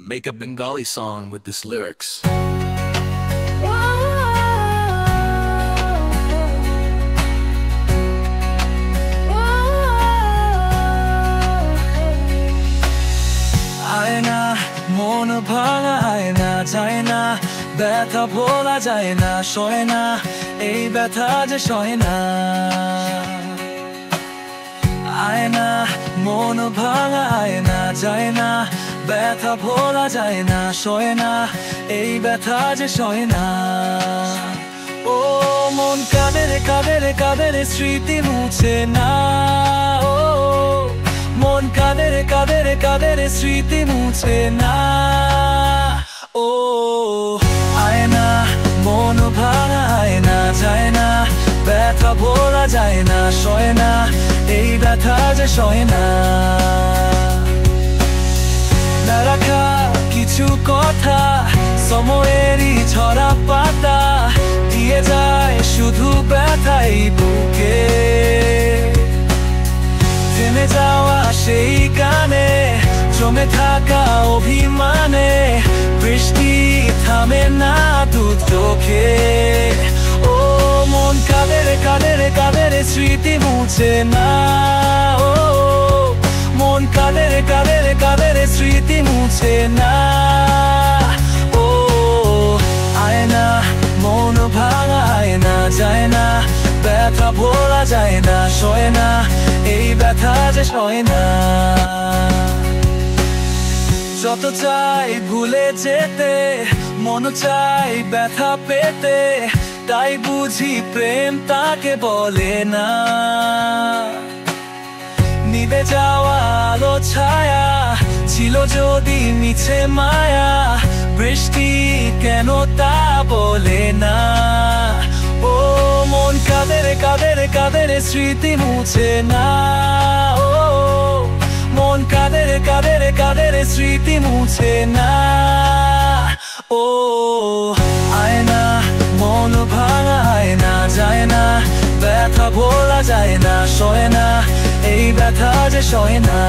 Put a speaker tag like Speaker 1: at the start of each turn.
Speaker 1: make a Bengali song with this lyrics.
Speaker 2: আয়না মন ভাঙা আয়না যায় না, ব্যথা বলা যায় না, সয় না এই ব্যথা যে সয় না। আয়না মন ভাঙা আয়না যায় না, ব্যথা ভোলা যায় না, সয় না এই ব্যথা যে সয় না। ও মন কাঁদে রে কাঁদে রে কাঁদে রে স্মৃতি মুছে না। ও মন কাঁদে রে কাঁদে রে কাঁদে রে স্মৃতি মুছে না। ও আয়না মন ভাঙা আয়না যায় না, ব্যথা ভোলা যায় না, সয় না এই ব্যথা যে সয় না। না রাখা কিছু কথা সময়েরই ঝরা পাতা, দিয়ে যায় শুধু ব্যথাই বুকে। থেমে যাওয়া সেই গানে, জমে থাকা অভিমানে, বৃষ্টি থামে না দু চোখে। ও মন কাঁদে রে কাঁদে রে কাঁদে রে স্মৃতি মুছে না। ও মন কাঁদে রে কাঁদে রে কাঁদে রে স্মৃতি মুছে না। ও আয়না মন ভাঙা আয়না যায় না, ব্যথা ভোলা যায় না, সয় না এই ব্যথা যে সয় না। যত চাই ভুলে যেতে, মন চাই ব্যথা পেতে, তাই বুঝি প্রেম তাকে বলে না। নিভে যাওয়া আলো ছায়া ছিল যদি মিছে মায়া, বৃষ্টি কেন তা বলে না। ও মন কাঁদে রে কাঁদে রে কাঁদে রে স্মৃতি মুছে না। ও মন কাঁদে রে কাঁদে রে কাঁদে রে স্মৃতি মুছে না। ও আয়না মন ভাঙা আয়না যায় না, ব্যথা ভোলা যায় না, সয় না এই ব্যথা যে সয় না।